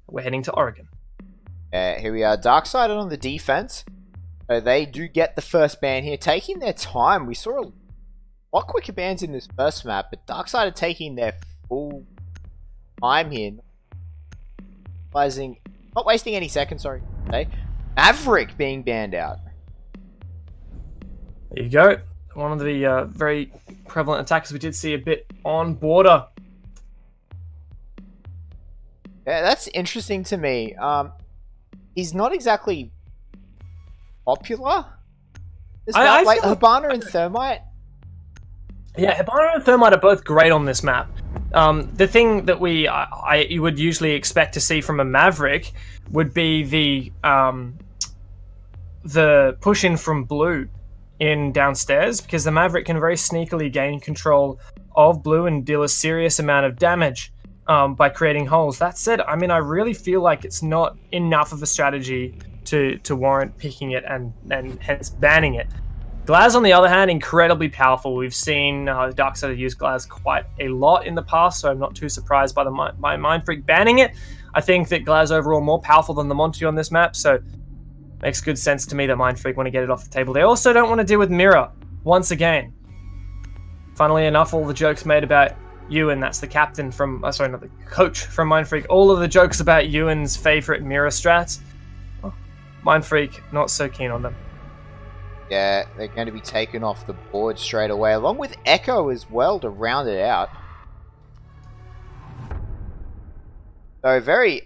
We're heading to Oregon. Here we are. Darksided on the defense. They do get the first ban here, taking their time. We saw a lot quicker bans in this first map, but Darksided taking their full time here. Not wasting any seconds, sorry. Okay. Maverick being banned out. There you go. One of the very prevalent attackers we did see a bit on border. Yeah, that's interesting to me. He's not exactly popular. I like feel Hibana and Thermite. Yeah, Hibana and Thermite are both great on this map. The thing that you would usually expect to see from a Maverick would be the push in from blue in downstairs, because the Maverick can very sneakily gain control of blue and deal a serious amount of damage by creating holes. That said, I mean, I really feel like it's not enough of a strategy to warrant picking it and hence banning it. Glaz, on the other hand, incredibly powerful. We've seen Darksided use Glaz quite a lot in the past, so I'm not too surprised by Mindfreak banning it. I think that Glaz overall more powerful than the Monty on this map, so makes good sense to me that Mindfreak want to get it off the table. They also don't want to deal with Mirror, once again. Funnily enough, all the jokes made about Ewan, that's the captain from, sorry, not the coach from Mindfreak, all of the jokes about Ewan's favourite Mirror strats, Mindfreak not so keen on them. Yeah, they're going to be taken off the board straight away, along with Echo as well to round it out. So very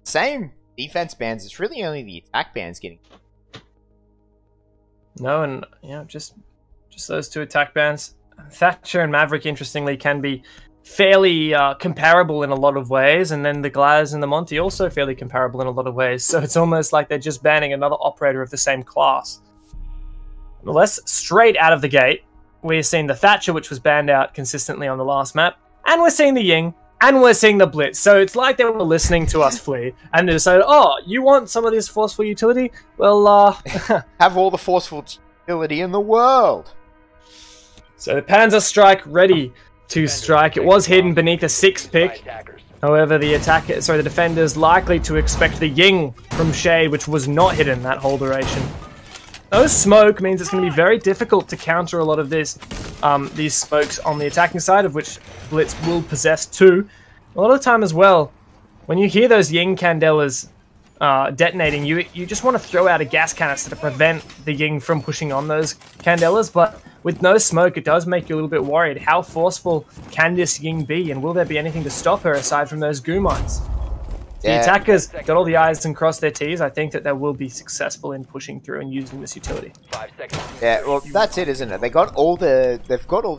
same defense bans. It's really only the attack bans getting. No, and just those two attack bans. Thatcher and Maverick, interestingly, can be fairly comparable in a lot of ways, and then the Glaz and the Monty also fairly comparable in a lot of ways, so it's almost like they're just banning another operator of the same class. Nonetheless, straight out of the gate, we're seeing the Thatcher, which was banned out consistently on the last map, and we're seeing the Ying, and we're seeing the Blitz, so it's like they were listening to us, Flea, and decided, oh, you want some of this forceful utility? Well, have all the forceful utility in the world! So the Panzer Strike ready to strike. It was hidden beneath a 6th pick. However, the defender's likely to expect the Ying from Shade, which was not hidden that whole duration. No smoke means it's going to be very difficult to counter a lot of this, these smokes on the attacking side, of which Blitz will possess 2. A lot of the time as well, when you hear those Ying Candelas detonating, you just want to throw out a gas canister to prevent the Ying from pushing on those Candelas, but with no smoke, it does make you a little bit worried. How forceful can this Ying be, and will there be anything to stop her aside from those goo mines? The attackers got all the I's and crossed their T's. I think that they will be successful in pushing through and using this utility. 5 seconds. Yeah, well, that's it, isn't it? They've got all the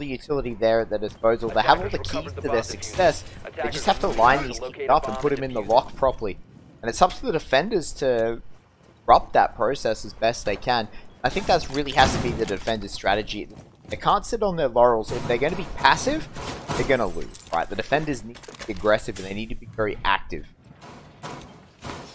utility there at their disposal. They have all the keys to their success. They just have to line these keys up and put them in the lock properly. And it's up to the defenders to disrupt that process as best they can. I think that really has to be the defender's strategy. They can't sit on their laurels. If they're going to be passive, they're going to lose. Right? The defenders need to be aggressive and they need to be very active.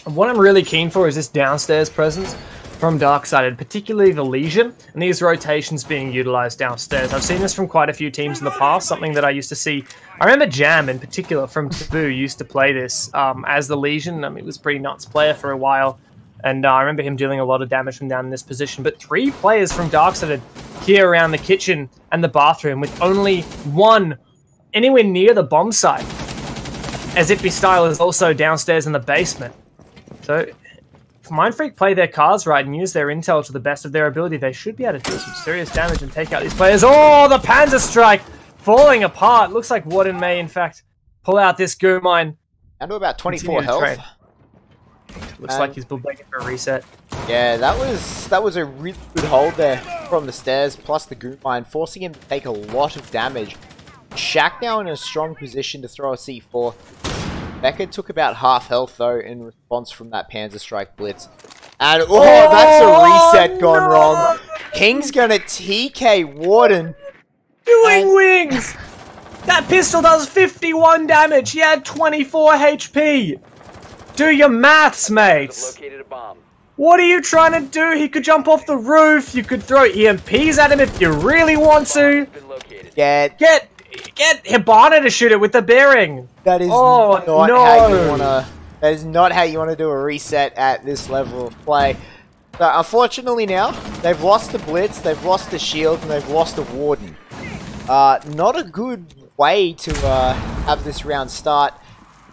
And what I'm really keen for is this downstairs presence from Darksided, particularly the Legion, and these rotations being utilized downstairs. I've seen this from quite a few teams in the past, something that I used to see. I remember Jam, in particular, from Taboo, used to play this as the Legion. I mean, he was a pretty nuts player for a while, and I remember him dealing a lot of damage from down in this position. But 3 players from Darksided here around the kitchen and the bathroom, with only 1 anywhere near the bomb site. As Ippy Style is also downstairs in the basement. So, if Mindfreak play their cards right and use their intel to the best of their ability, they should be able to do some serious damage and take out these players. Oh, the Panzer Strike falling apart. Looks like Warden may, in fact, pull out this goo mine. Down to about 24 health. Looks like he's begging for a reset. Yeah, that was a really good hold there from the stairs, plus the goo mine, forcing him to take a lot of damage. Shaq now in a strong position to throw a C4. Becca took about half health though in response from that Panzer Strike Blitz. And oh, that's a reset gone wrong. King's gonna TK Warden. Doing wings! That pistol does 51 damage. He had 24 HP. Do your maths, mates. What are you trying to do? He could jump off the roof. You could throw EMPs at him if you really want to. Yeah. Get Hibana to shoot it with the bearing. That is not how you wanna. That is not how you want to do a reset at this level of play. So unfortunately now, they've lost the Blitz, they've lost the Shield, and they've lost the Warden. Not a good way to have this round start.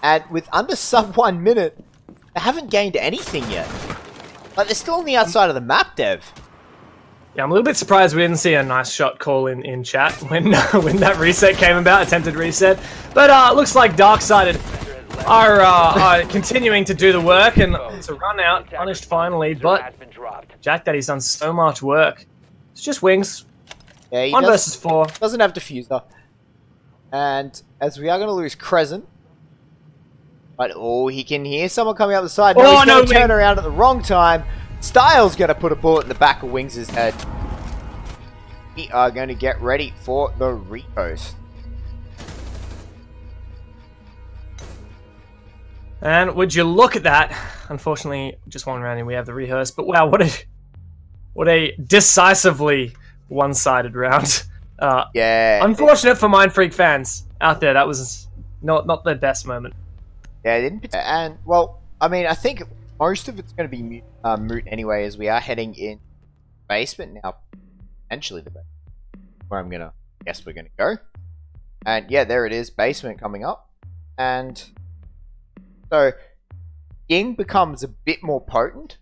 And with under sub 1 minute, they haven't gained anything yet. Like, they're still on the outside of the map, Dev. Yeah, I'm a little bit surprised we didn't see a nice shot call in chat when that reset came about, attempted reset. But looks like Darksided are continuing to do the work, and to run out, punished finally, but Jack Daddy's done so much work. It's just wings. Yeah, he 1 versus 4. Doesn't have diffuser. And as we are going to lose Crescent. But, oh, he can hear someone coming up the side. No, he's going to turn around at the wrong time. Styles going to put a bullet in the back of Wings' head. We are going to get ready for the repost. And would you look at that? Unfortunately, just 1 round and we have the rehearse. But wow, what a decisively one-sided round. Yeah. Unfortunate for Mindfreak fans out there. That was not their best moment. Yeah, it didn't. And well, I mean, I think most of it's going to be moot anyway, as we are heading in basement now. Potentially the basement, where I'm gonna guess we're gonna go. And yeah, there it is, basement coming up. And so Ying becomes a bit more potent.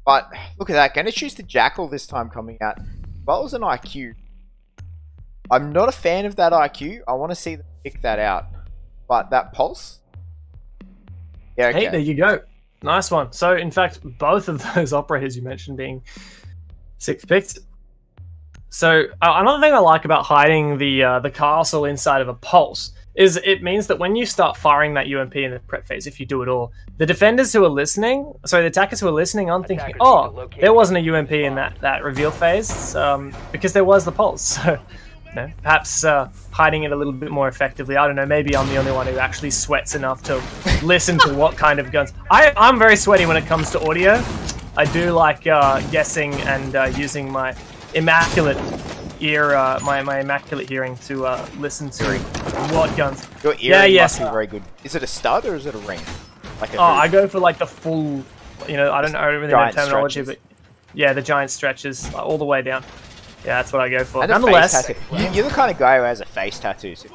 But look at that, going to choose the Jackal this time coming out. As well as an IQ. I'm not a fan of that IQ. I want to see them pick that out. But that Pulse? Yeah, okay. Hey, there you go. Nice one. So, in fact, both of those operators you mentioned being 6th picked. So, another thing I like about hiding the castle inside of a Pulse is it means that when you start firing that UMP in the prep phase, if you do it all, the defenders who are listening, sorry, the attackers who are listening aren't thinking, oh, there wasn't a UMP in that reveal phase, because there was the Pulse. So, you know, perhaps hiding it a little bit more effectively. I don't know, maybe I'm the only one who actually sweats enough to listen to what kind of guns. I'm very sweaty when it comes to audio. I do like guessing and using my immaculate ear, my immaculate hearing to listen to what guns. Your ear must be very good. Is it a stud or is it a ring? Like I go for like the full, you know, I don't really know terminology, but yeah, the giant stretches all the way down. Yeah, that's what I go for. And nonetheless, you're the kind of guy who has a face tattoo. So.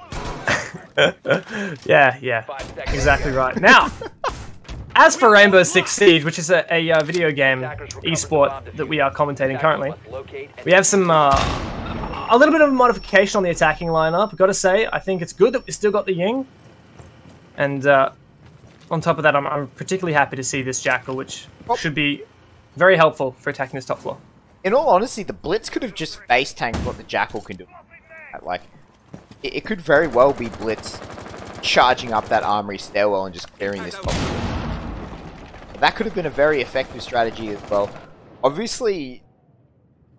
yeah, exactly right. Now, as for Rainbow Six Siege, which is a video game esport that we are commentating currently, we have some a little bit of a modification on the attacking lineup. I've got to say, I think it's good that we still got the Ying, and on top of that, I'm particularly happy to see this Jackal, which should be very helpful for attacking this top floor. In all honesty, the Blitz could have just face tanked what the Jackal can do. Like, it could very well be Blitz charging up that armory stairwell and just clearing this top floor. That could have been a very effective strategy as well. Obviously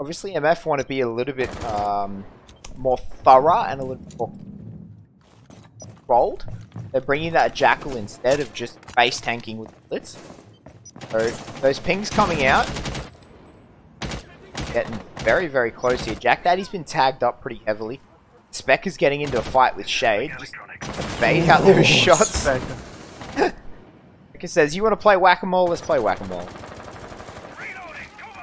MF want to be a little bit more thorough and a little bit more controlled. They're bringing that Jackal instead of just face tanking with the Blitz. So those pings coming out, getting very, very close here. Jack Daddy's been tagged up pretty heavily. Spec is getting into a fight with Shade. Just bait out those shots. Like it says, you want to play whack-a-mole? Let's play whack-a-mole.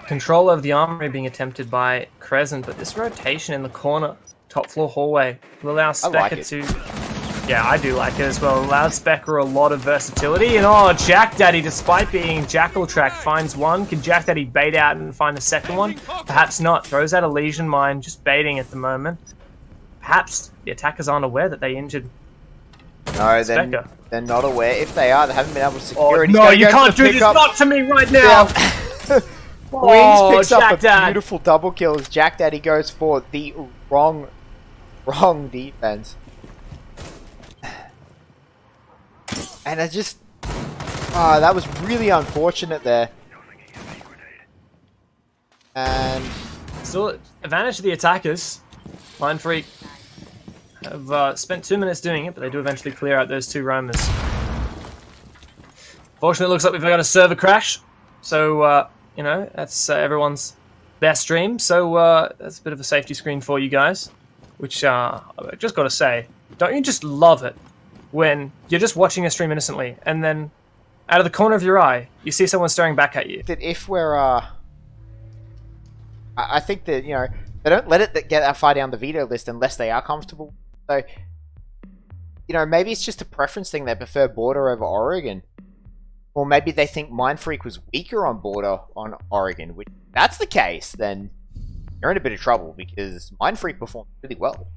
Control of the armory being attempted by Crescent, but this rotation in the corner, top floor hallway, will allow Specker to... Yeah, I do like it as well. Allows Specker a lot of versatility. And oh, Jack Daddy, despite being Jackal track, finds one. Can Jack Daddy bait out and find the second one? Perhaps not. Throws out a Legion Mine, just baiting at the moment. Perhaps the attackers aren't aware that they injured No, Specker. They're not aware. If they are, they haven't been able to secure it. No, you can't do this not to me right now! Wings picks up a beautiful double kill as Jack Daddy goes for the wrong defense. And I just... that was really unfortunate there. And... Still, advantage to the attackers. Mindfreak have spent 2 minutes doing it, but they do eventually clear out those 2 roamers. Fortunately, it looks like we've got a server crash. So, you know, that's everyone's best stream. So, that's a bit of a safety screen for you guys. which I just got to say, don't you just love it when you're just watching a stream innocently and then out of the corner of your eye you see someone staring back at you? That if we're, I think that, you know, they don't let it get that far down the veto list unless they are comfortable. So, you know, maybe it's just a preference thing. They prefer Border over Oregon. Or maybe they think Mindfreak was weaker on Border on Oregon. Which, if that's the case, then you're in a bit of trouble because Mindfreak performed really well.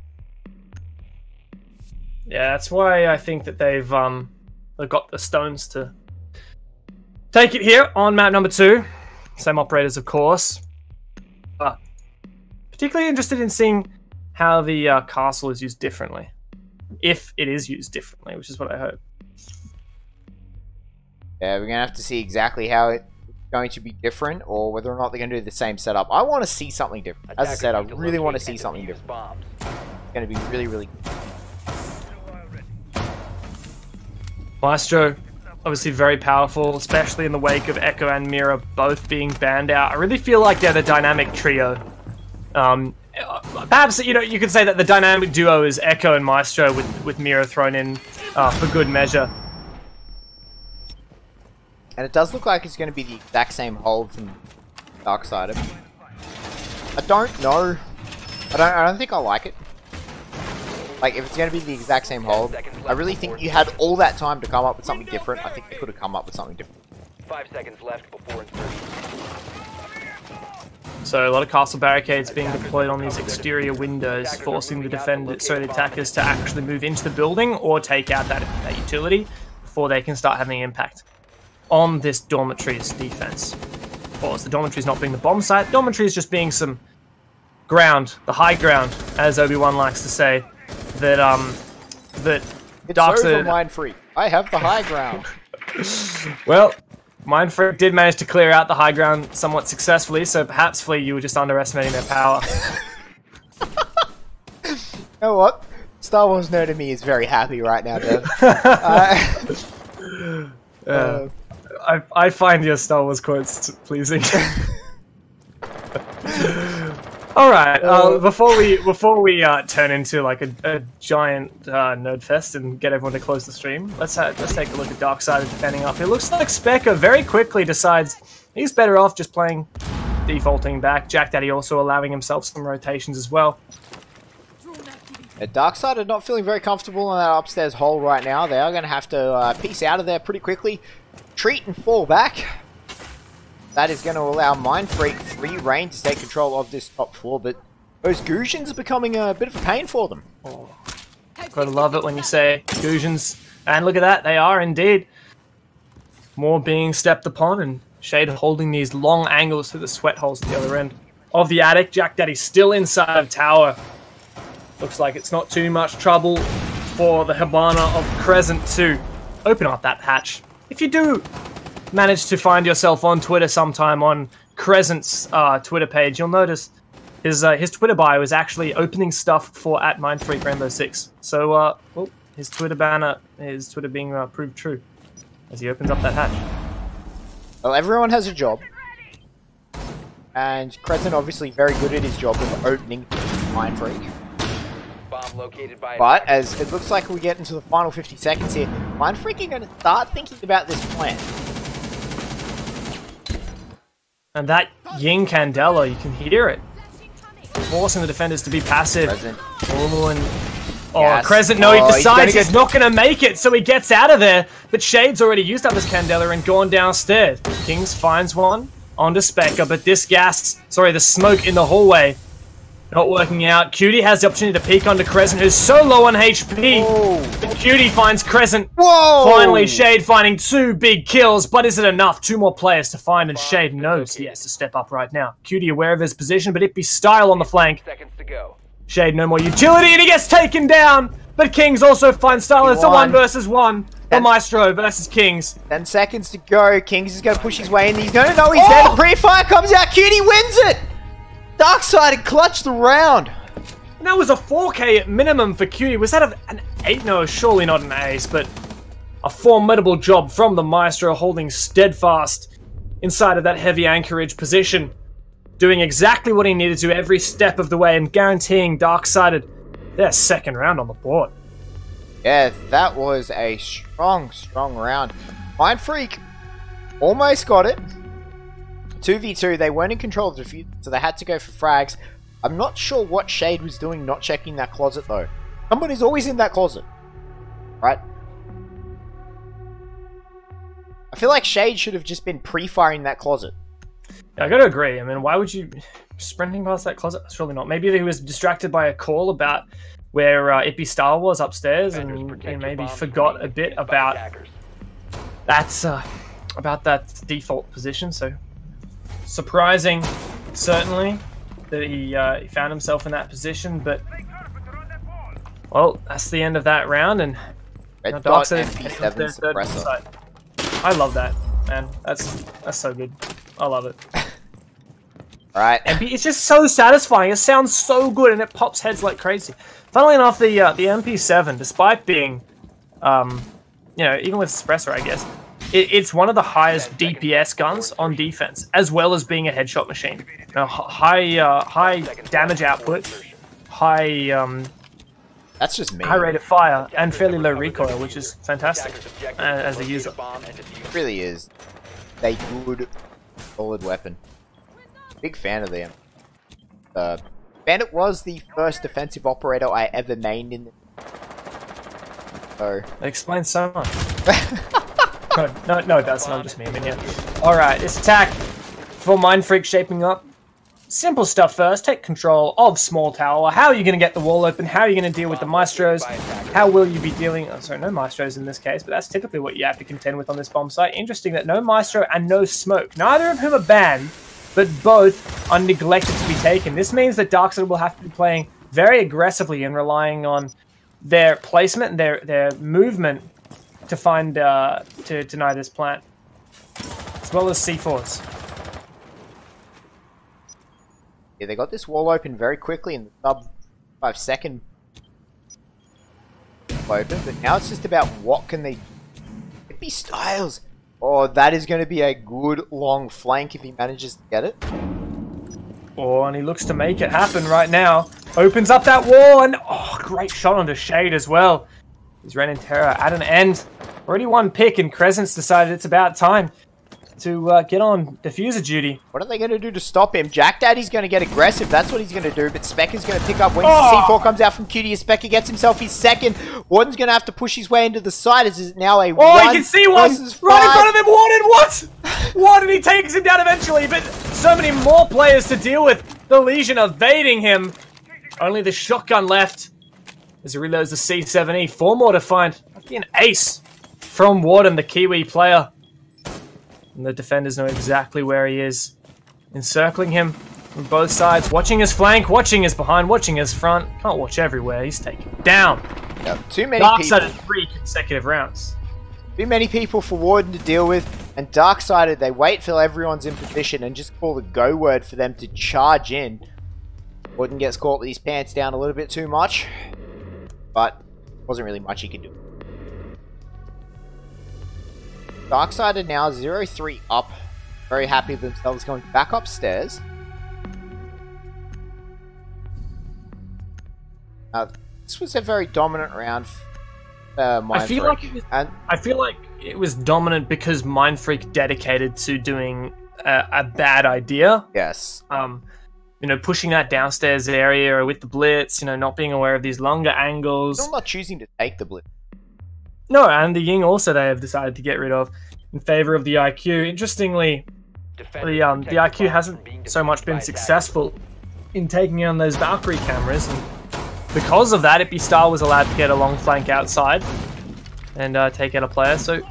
Yeah, that's why I think that they've got the stones to take it here on map number 2. Same operators, of course. Particularly interested in seeing how the castle is used differently. If it is used differently, which is what I hope. Yeah, we're going to have to see exactly how it's going to be different, or whether or not they're going to do the same setup. I want to see something different. As I said, I really want to see something different. It's going to be really, really good. Maestro, obviously very powerful, especially in the wake of Echo and Mira both being banned out. I really feel like they're the dynamic trio. Perhaps, you know, you could say that the dynamic duo is Echo and Maestro with Mira thrown in for good measure. And it does look like it's going to be the exact same hold from Darksider. I don't know. I don't think I like it. Like, if it's going to be the exact same hold, I really think you had all that time to come up with something different. I think they could have come up with something different. 5 seconds left before insertion. So a lot of castle barricades being deployed on these exterior windows, forcing the the attackers to actually move into the building or take out that utility before they can start having impact on this dormitory's defense. Of course, the dormitory's not being the bomb site. The dormitory is just being some ground, the high ground, as Obi-Wan likes to say. That it's over, Mindfreak. I have the high ground. Well, Mindfreak did manage to clear out the high ground somewhat successfully, so perhaps, Flea, you were just underestimating their power. You know what? Star Wars nerd in me is very happy right now, Dev. I find your Star Wars quotes pleasing. All right. Before we turn into like a giant nerd fest and get everyone to close the stream, let's take a look at Darksider defending up. It looks like Specker very quickly decides he's better off just playing defaulting back. Jack Daddy also allowing himself some rotations as well. Darksider not feeling very comfortable in that upstairs hole right now. They are going to have to piece out of there pretty quickly, retreat and fall back. That is going to allow Mindfreak free reign to take control of this top floor, but those Gusians are becoming a bit of a pain for them. Oh, gotta love it when you say Gusians. And look at that, they are indeed. More being stepped upon, and Shade holding these long angles through the sweat holes at the other end of the attic. Jack Daddy still inside of tower. Looks like it's not too much trouble for the Hibana of Crescent to open up that hatch. If you do manage to find yourself on Twitter sometime on Crescent's Twitter page, you'll notice his Twitter bio is actually opening stuff for @Mindfreak Rainbow 6. So his Twitter banner, his Twitter being proved true as he opens up that hatch. Well, everyone has a job, and Crescent obviously very good at his job of opening Mindfreak. But as it looks like we get into the final 50 seconds here, Mindfreak are going to start thinking about this plan. And that Ying Candela, you can hear it, forcing the defenders to be passive. Crescent. Yes. Crescent, no, he decides he's not going to make it, so he gets out of there. But Shade's already used up his Candela and gone downstairs. Kings finds one onto Specker, but this the smoke in the hallway, not working out. Cutie has the opportunity to peek onto Crescent, who's so low on HP. Whoa. But Cutie finds Crescent. Whoa! Finally, Shade finding 2 big kills, but is it enough? 2 more players to find, and Shade knows he has to step up right now. Cutie aware of his position, but Ippy style on the flank. Seconds to go. Shade no more utility, and he gets taken down. But Kings also find style. It's a 1 versus 1. The Maestro versus Kings. 10 seconds to go. Kings is going to push his way in. He's going to know he's there. The pre-fire comes out. Cutie wins it. Darksider clutched the round. And that was a 4K at minimum for Cutie. Was that an 8? No, surely not an ace, but a formidable job from the Maestro, holding steadfast inside of that heavy anchorage position, doing exactly what he needed to every step of the way and guaranteeing Darksider their second round on the board. Yeah, that was a strong round. Mindfreak almost got it. 2v2, they weren't in control of the defuse, so they had to go for frags. I'm not sure what Shade was doing not checking that closet though. Somebody's always in that closet, right? I feel like Shade should have just been pre-firing that closet. Yeah, I gotta agree. I mean, why would you sprinting past that closet? Surely not. Maybe he was distracted by a call about where Ippy Star was upstairs, and maybe forgot a bit about that default position. So surprising, certainly, that he found himself in that position. But well, that's the end of that round, and Red Dot MP7 third suppressor. side. I love that, man. That's so good. I love it. Right. And it's just so satisfying. It sounds so good, and it pops heads like crazy. Funnily enough, the MP7, despite being, you know, even with suppressor, I guess, it's one of the highest DPS guns on defense, as well as being a headshot machine. You know, high damage output, high that's just me. high rate of fire, and fairly low recoil, which is fantastic as a user. It really is a good, solid weapon. Big fan of them. Bandit was the first defensive operator I ever mained in. So That explains so much. no, it doesn't. I'm just memeing you. Alright, this attack for Mindfreak shaping up. Simple stuff first. Take control of small tower. How are you going to get the wall open? How are you going to deal with the maestros? How will you be dealing... Oh, sorry, no maestros in this case, but that's typically what you have to contend with on this bomb site. Interesting that no maestro and no smoke. Neither of whom are banned, but both are neglected to be taken. This means that Darkseid will have to be playing very aggressively and relying on their placement and their movement to find to deny this plant, as well as C4s. yeah, they got this wall open very quickly in the sub 5 second open, but now it's just about what can they do. It'd be Styles. Oh, that is going to be a good long flank if he manages to get it. Oh, and he looks to make it happen right now. Opens up that wall, and oh, great shot onto Shade as well. He's Ren in Terror at an end. Already one pick, and Crescent's decided it's about time to get on diffuser duty. What are they going to do to stop him? Jack Daddy's going to get aggressive. That's what he's going to do. But Specker's going to pick up wings. C4 comes out from QD. Specker gets himself his second. Warden's going to have to push his way into the side. As is now a Oh, you can see one right in front of him. Warden, what? Warden, he takes him down eventually, but so many more players to deal with. The Legion evading him. Only the shotgun left as he reloads the C7E. 4 more to find. That'd be an ace from Warden, the Kiwi player. And the defenders know exactly where he is. Encircling him from both sides. Watching his flank, watching his behind, watching his front. Can't watch everywhere. He's taken down. Yep, too many Darkseid people. in 3 consecutive rounds. Too many people for Warden to deal with. And Darkseid, they wait till everyone's in position and just call the go word for them to charge in. Warden gets caught with his pants down a little bit too much. But wasn't really much he could do. Darkseid are now 0-3 up. Very happy with themselves going back upstairs. This was a very dominant round. I feel like it was dominant because Mindfreak dedicated to doing a bad idea. Yes. You know, pushing that downstairs area with the blitz. You know, not being aware of these longer angles. Still not choosing to take the blitz. No, and the Ying also they have decided to get rid of in favor of the IQ. Interestingly, the IQ hasn't so much been successful in taking on those Valkyrie cameras, and because of that, Ippy Star was allowed to get a long flank outside and take out a player. So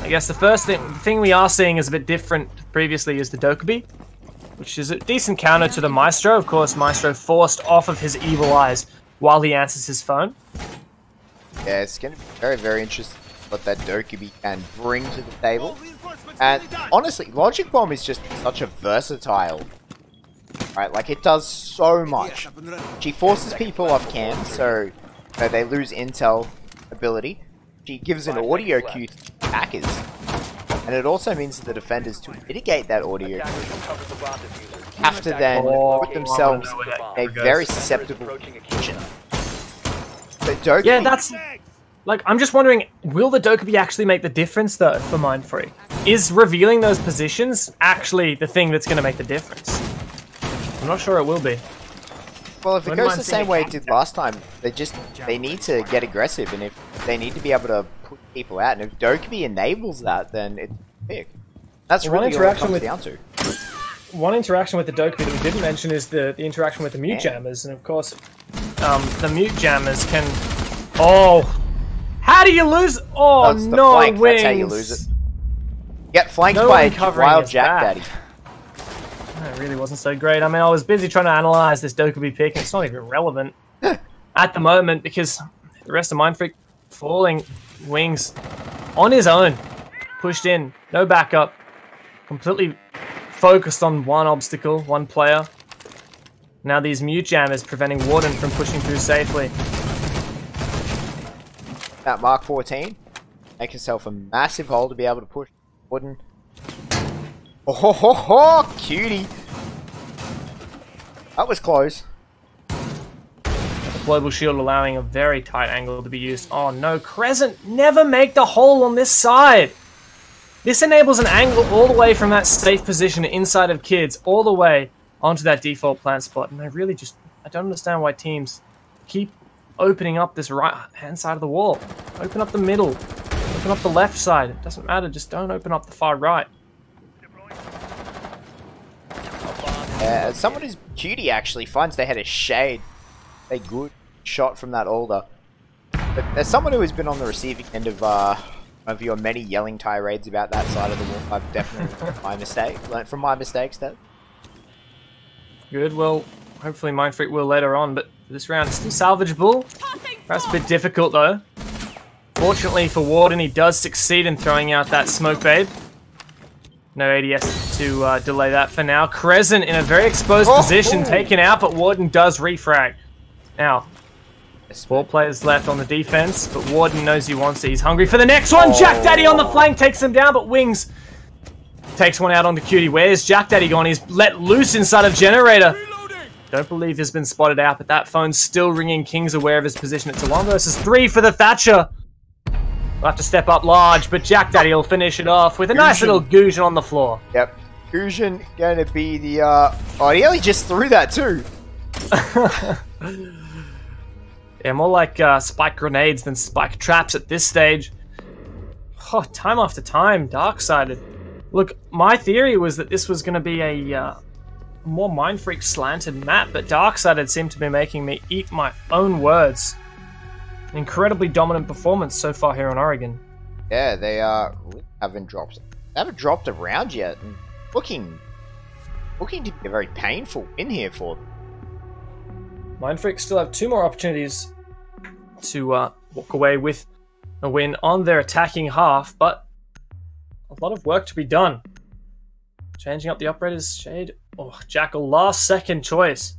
I guess the thing we are seeing is a bit different previously is the Dokubi, which is a decent counter to the Maestro. Of course, Maestro forced off of his evil eyes while he answers his phone. Yeah, it's going to be very, very interesting what that Dokubi can bring to the table. And honestly, Logic Bomb is just such a versatile, right? Like, it does so much. She forces people off cam, so you know, they lose intel ability. She gives an audio cue to attackers. And it also means that the defenders, to mitigate that audio, have to then put themselves in a very susceptible position. Dokkaebi. Yeah, that's... Like, I'm just wondering, will the Dokkaebi actually make the difference, though, for Mindfreak? Is revealing those positions actually the thing that's going to make the difference? I'm not sure it will be. Well, if it goes the same way it did last time, they need to get aggressive, and if they need to be able to put people out, and if Dokkaebi enables that, then it's big. That's really what it comes down to. One interaction with the Dokkaebi that we didn't mention is the interaction with the mute jammers, and of course, the mute jammers can... Oh! How do you lose? Oh, that's the no, flank. Wings! That's how you lose it. Get flanked by a wild Jack Daddy. That really wasn't so great. I mean, I was busy trying to analyze this Dokkaebi pick, and it's not even relevant at the moment because the rest of Mindfreak falling. Wings on his own, pushed in, no backup, completely focused on one obstacle, one player. Now these mute jammers preventing Warden from pushing through safely. That Mark 14, make yourself a massive hole to be able to push Warden. Oh ho ho ho, cutie! That was close. The global shield allowing a very tight angle to be used. Oh no, Crescent, never make the hole on this side! This enables an angle all the way from that safe position inside of kids, all the way onto that default plant spot. And I really just, I don't understand why teams keep opening up this right hand side of the wall. Open up the middle. Open up the left side. It doesn't matter, just don't open up the far right. Someone who's cutie actually finds they had a shade. A good shot from that alder. But as someone who has been on the receiving end of your many yelling tirades about that side of the wall, I've definitely learned from my mistakes, Dad. Good, well, hopefully Mindfreak will later on, but this round is still salvageable. That's a bit difficult though. Fortunately for Warden, he does succeed in throwing out that smoke babe. No ADS to delay that for now. Crescent in a very exposed position, taken out, but Warden does refrag. Now, 4 players left on the defense, but Warden knows he wants it. He's hungry for the next one. Jack Daddy on the flank takes him down, but Wings takes one out onto Cutie. Where's Jack Daddy gone? He's let loose inside of Generator. Don't believe he's been spotted out, but that phone's still ringing. King's aware of his position. It's a 1 versus 3 for the Thatcher. We'll have to step up large, but Jack Daddy will finish it off with a nice little Gusion on the floor. Yep. Gusion going to be the... Oh, he only just threw that too. Yeah, more like spike grenades than spike traps at this stage. Oh, time after time, Darksided. Look, my theory was that this was going to be a more Mindfreak slanted map, but Darksided seemed to be making me eat my own words. An incredibly dominant performance so far here in Oregon. Yeah, they haven't dropped around yet, and looking to be a very painful win here for them. Mindfreak still have 2 more opportunities to walk away with a win on their attacking half, but a lot of work to be done. Changing up the operators, Shade. Oh, Jackal, last second choice.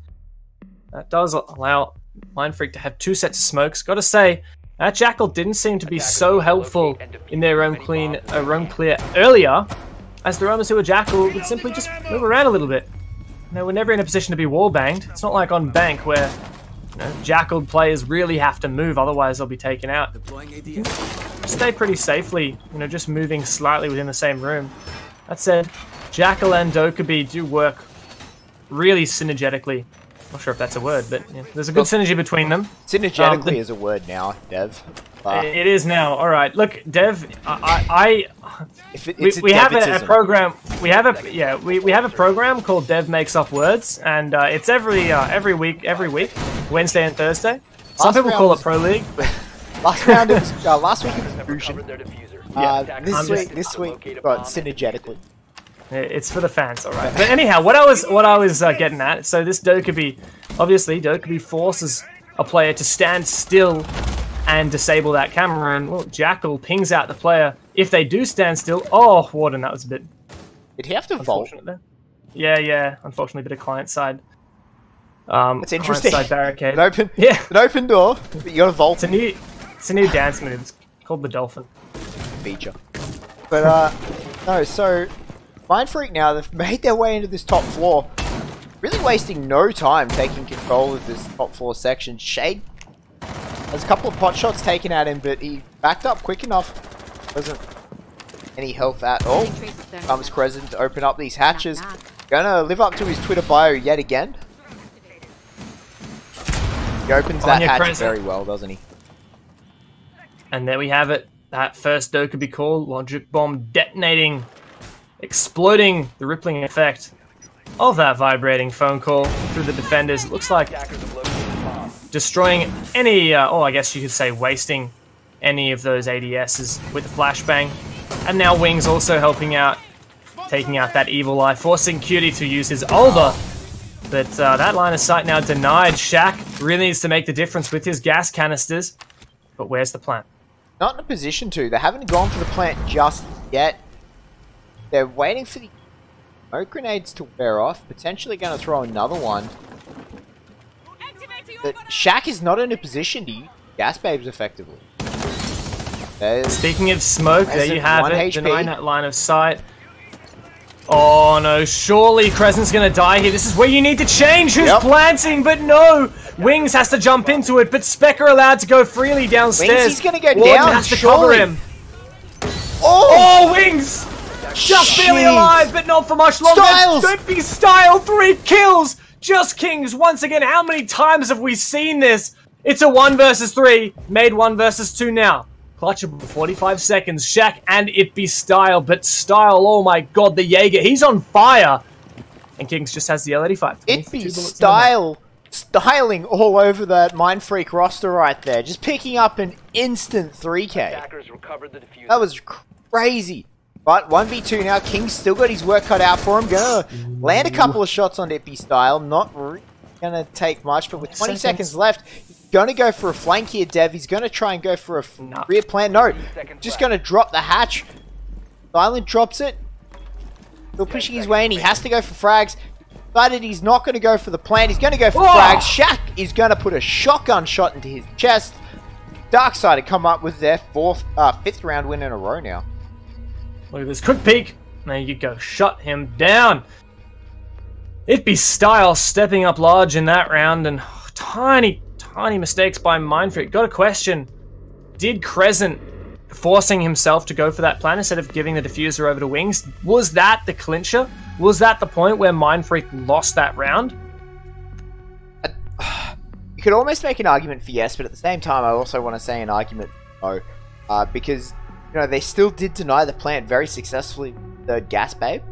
That does allow Mindfreak to have 2 sets of smokes. Gotta say, that Jackal didn't seem to be so helpful in their roam clear earlier, as the roamers who were Jackal would simply just move around a little bit. No, we're never in a position to be wall banged. It's not like on Bank where, you know, Jackaled players really have to move, otherwise they'll be taken out. Stay pretty safely, you know, just moving slightly within the same room. That said, Jackal and Dokkaebi do work really synergetically. Not sure if that's a word, but yeah, there's a good synergy between them. Synergetically is a word now, Dev. It is now. All right. Look, Dev, we have a program. We have a program called Dev Makes Up Words, and it's every week, Wednesday and Thursday. Some people call it Pro League. Last week it was Fusion. This week we've got synergetically. It's for the fans, all right. But anyhow, what I was getting at. So this Dokkaebi, obviously, Dokkaebi forces a player to stand still and disable that camera, and well, Jackal pings out the player if they do stand still. Oh, Warden, that was a bit. Did he have to vault? Yeah. Unfortunately, a bit of client side. It's interesting. Client side barricade. An open door, but you gotta vault. It's a new dance move. It's called the Dolphin feature. But no, so Mindfreak now, they've made their way into this top floor, really wasting no time taking control of this top floor section. Shade There's a couple of pot shots taken at him, but he backed up quick enough. Wasn't any health at all. Comes Crescent to open up these hatches. Gonna live up to his Twitter bio yet again. He opens that hatch very well, doesn't he? And there we have it. That first Dokubi call, logic bomb detonating, exploding the rippling effect of that vibrating phone call through the defenders. It looks like destroying any, or I guess you could say wasting any of those ADSs with the flashbang. And now Wings also helping out, taking out that evil eye, forcing Cutie to use his Ulva. But that line of sight now denied. Shaq really needs to make the difference with his gas canisters. But where's the plant? Not in a position to. They haven't gone for the plant just yet. They're waiting for the smoke grenades to wear off. Potentially going to throw another one. But Shaq is not in a position to use gas babes effectively. Speaking of smoke, there you have it. Denying that line of sight. Oh no, surely Crescent's gonna die here. This is where you need to change who's planting, but no! Wings has to jump into it, but Specker allowed to go freely downstairs. Wings, he's gonna go Warden down, has to cover him. Oh, Wings! Just barely alive, but not for much longer. Styles! Don't be Style, 3 kills! Just Kings, once again, how many times have we seen this? It's a 1 versus 3, made 1 versus 2 now. Clutchable 45 seconds, Shaq and It Be Style, but Style, oh my god, the Jaeger, he's on fire! And Kings just has the L85. It Be Style, styling all over that Mindfreak roster right there, just picking up an instant 3k. That was crazy. But 1v2 now, King's still got his work cut out for him, gonna land a couple of shots on It Be Style, not really gonna take much, but with 20 seconds left, gonna go for a flank here, Dev. He's gonna try and go for a rear plant. No, just gonna drop the hatch. Silent drops it. Still pushing his way in. He has to go for frags. Decided he's not gonna go for the plant. He's gonna go for frags. Shaq is gonna put a shotgun shot into his chest. Darkside had come up with their 5th round win in a row now. Look at this quick peek. There you go. Shut him down. It Be Style stepping up large in that round, and tiny mistakes by Mindfreak. Got a question. Did Crescent forcing himself to go for that plan instead of giving the diffuser over to Wings, was that the clincher? Was that the point where Mindfreak lost that round? You could almost make an argument for yes, but at the same time I also want to say an argument for no. Because, you know, they still did deny the plant very successfully, the gas babe.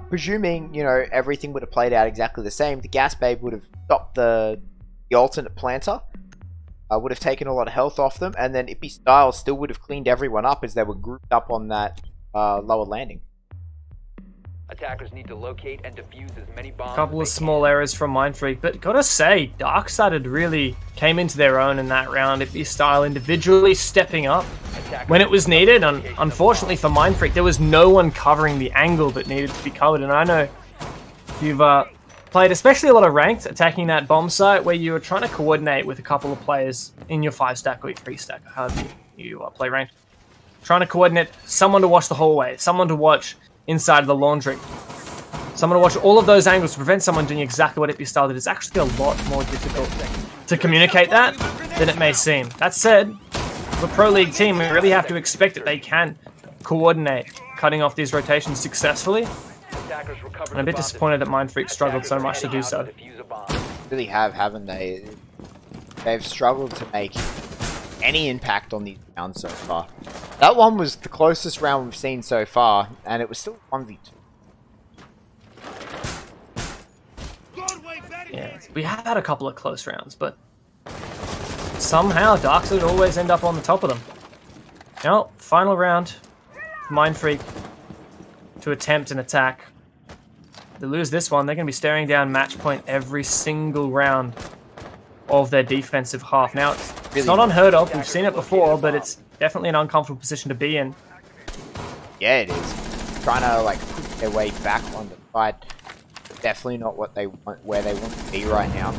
Presuming, you know, everything would have played out exactly the same, the gas babe would have stopped the alternate planter, would have taken a lot of health off them, and then It Be Style still would have cleaned everyone up as they were grouped up on that lower landing. Attackers need to locate and defuse as many bombs. Couple of small errors from Mindfreak, but gotta say, Darkside really came into their own in that round. It Be Style individually stepping up when it was needed. Unfortunately for Mindfreak, there was no one covering the angle that needed to be covered, and I know you've played especially a lot of ranked attacking that bomb site where you were trying to coordinate with a couple of players in your 5-stack or your 3-stack, however you play ranked. Trying to coordinate someone to watch the hallway, someone to watch inside of the laundry, someone to watch all of those angles to prevent someone doing exactly what It Be Style did. It's actually a lot more difficult to communicate that than it may seem. That said, for a Pro League team, we really have to expect that they can coordinate cutting off these rotations successfully. I'm a bit disappointed that Mindfreak struggled so much to do so. Really have, haven't they? They've struggled to make any impact on these rounds so far. That one was the closest round we've seen so far, and it was still 1v2. Yeah, we have had a couple of close rounds, but somehow Darkside always end up on the top of them. Now, final round. Mindfreak to attempt an attack. If they lose this one, they're going to be staring down match point every single round of their defensive half. Now, it's not unheard of. We've seen it before, but it's definitely an uncomfortable position to be in. Yeah, it is. Trying to, like, push their way back on the fight. Definitely not what they want, where they want to be right now.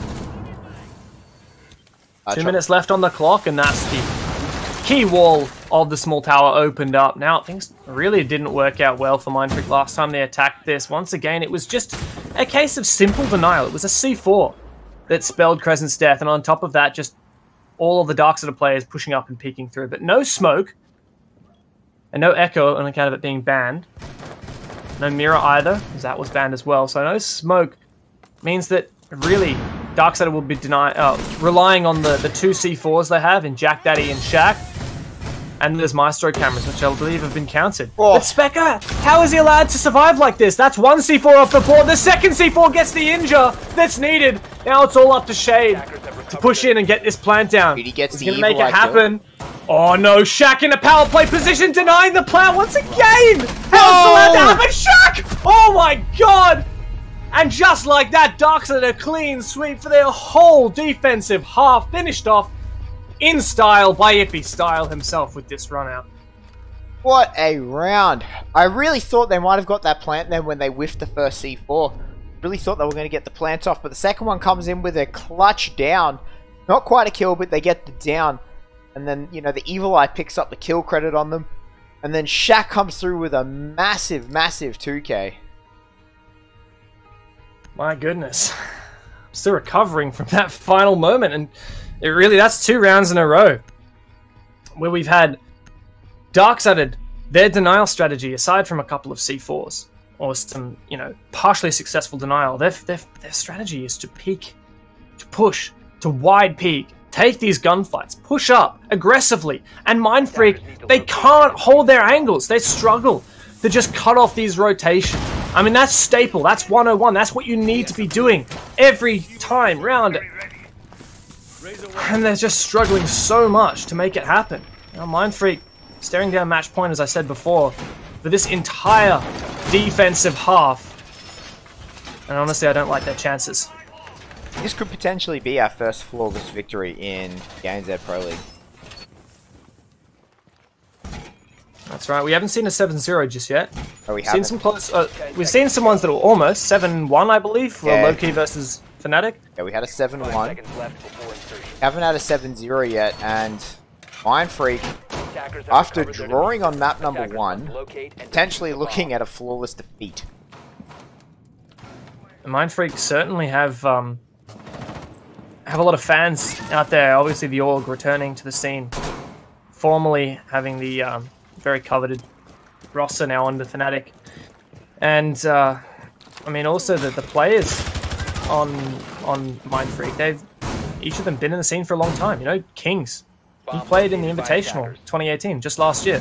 2 minutes left on the clock, and that's the key wall of the small tower opened up. Now, things really didn't work out well for Mindfreak last time they attacked this. Once again, it was just a case of simple denial. It was a C4 that spelled Crescent's death, and on top of that, just all of the Darksided players pushing up and peeking through. But no smoke, and no echo on account of it being banned. No mirror either, because that was banned as well. So no smoke means that really Darksided will be relying on the two C4s they have in Jack Daddy and Shaq. And there's Maestro cameras, which I believe have been counted. Oh. But Specker, how is he allowed to survive like this? That's one C4 off the board. The second C4 gets the injure that's needed. Now it's all up to Shade to push in and get this plant down. Dude, he gets He's the gonna make it evil happen. Oh no, Shaq in a power play position, denying the plant once again! How's allowed to happen? Shaq! Oh my god! And just like that, Darksided a clean sweep for their whole defensive half, finished off in style by Ippy Style himself with this run out. What a round. I really thought they might have got that plant then when they whiffed the first C4. Really thought they were going to get the plant off, but the second one comes in with a clutch down. Not quite a kill, but they get the down. And then, you know, the Evil Eye picks up the kill credit on them. And then Shaq comes through with a massive, massive 2K. My goodness. I'm still recovering from that final moment, and that's 2 rounds in a row where we've had Darksided, their denial strategy, aside from a couple of C4s or some, you know, partially successful denial, their strategy is to peek, to push, to wide peek, take these gunfights, push up aggressively, and Mindfreak, they can't hold their angles. They struggle to just cut off these rotations. I mean, that's staple. That's 101. That's what you need to be doing every time round. And they're just struggling so much to make it happen. Now, Mindfreak staring down match point, as I said before, for this entire defensive half. And honestly, I don't like their chances. This could potentially be our first flawless victory in the ANZ Pro League. That's right. We haven't seen a 7-0 just yet. Oh, we We've haven't. seen some close. We've seen some ones that were almost 7-1, I believe, for Yeah. Loki versus Fnatic. Yeah, we had a 7-1. Seconds left before insertion. Haven't had a 7-0 yet, and Mindfreak, Attackers have after recovered their drawing on defuse. map number Attackers 1, must locate and potentially defuse the looking bomb. at a flawless defeat. Mindfreak certainly have a lot of fans out there. Obviously, the org returning to the scene, formally having the very coveted roster now under Fnatic, and I mean also the players on Mindfreak. They've each of them been in the scene for a long time. You know, Kings, he played in the Invitational 2018, just last year.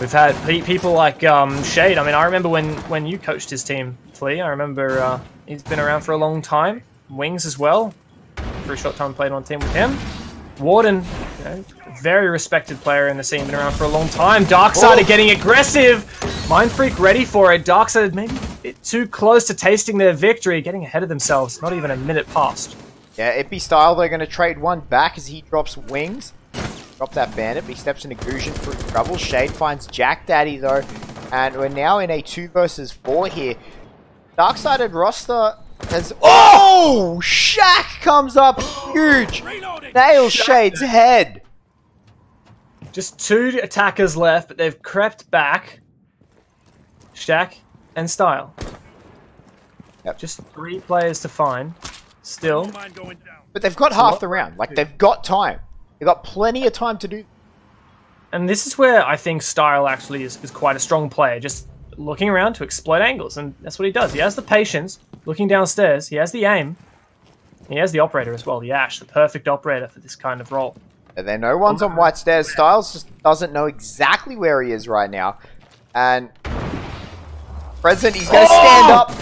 We've had people like Shade. I mean, I remember when you coached his team, Flea. I remember he's been around for a long time. Wings as well. For a short time played on team with him. Warden, you know, very respected player in the scene, been around for a long time. Darksided getting aggressive. Mindfreak ready for it. Darksided maybe a bit too close to tasting their victory, getting ahead of themselves. Not even a minute past. Yeah, Ippy Style, they're going to trade one back as he drops Wings. Drop that Bandit, but he steps into Gusion through trouble. Shade finds Jack Daddy though, and we're now in a 2 versus 4 here. Darksided roster has... Oh! Shaq comes up huge! Nails Shade's head! Just 2 attackers left, but they've crept back. Shaq and Style. Yep. Just 3 players to find. Still. But they've got half the round. Like, they've got time. They've got plenty of time to do... And this is where I think Style actually is quite a strong player. Just looking around to exploit angles. And that's what he does. He has the patience. Looking downstairs. He has the aim. He has the operator as well. The Ash. The perfect operator for this kind of role. There are no ones on white stairs. Styles just doesn't know exactly where he is right now. And... Present, he's going to stand up.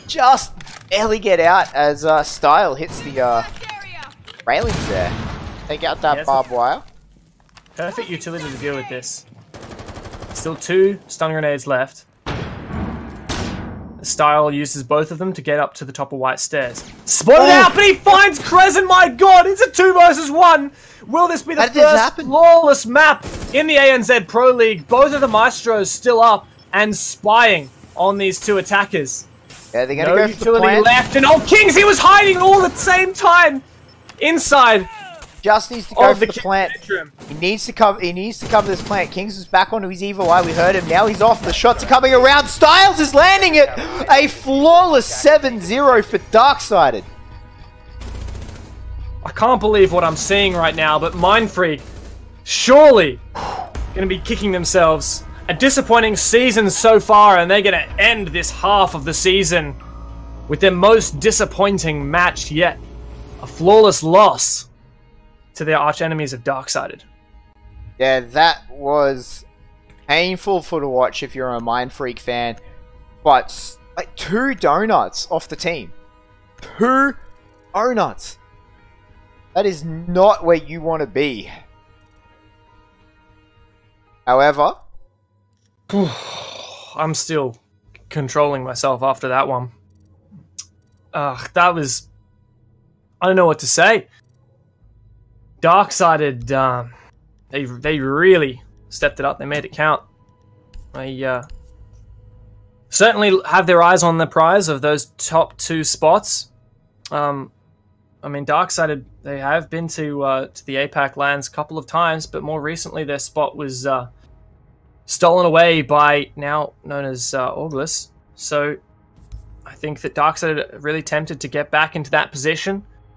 Just barely get out as Style hits the railings there. Take out that barbed wire. Perfect utility to deal with this. Still 2 stun grenades left. Style uses both of them to get up to the top of white stairs. Spotted out, but he finds Crescent. My god, it's a 2 versus 1. Will this be the first flawless map in the ANZ Pro League? Both of the Maestros still up and spying on these 2 attackers. Yeah, they're going to No go for the utility plant. left, and Kings, he was hiding all at the same time inside. Just needs to go for the King's plant. bedroom. He needs to cover this plant. Kings is back onto his evil eye. We heard him. Now he's off. The shots are coming around. Styles is landing it. A flawless 7-0 for Darksided. I can't believe what I'm seeing right now, but Mindfreak surely going to be kicking themselves. A disappointing season so far, and they're going to end this half of the season with their most disappointing match yet. A flawless loss to their arch-enemies of Darksided. Yeah, that was painful for to watch if you're a Mindfreak fan. But, like, 2 donuts off the team. 2 donuts. That is not where you want to be. However, I'm still controlling myself after that one. That was... I don't know what to say. Darksided, they really stepped it up. They made it count. They certainly have their eyes on the prize of those top 2 spots. I mean, Darksided, they have been to the APAC lands a couple of times, but more recently their spot was stolen away by now known as Auglis. So I think that Darksided are really tempted to get back into that position.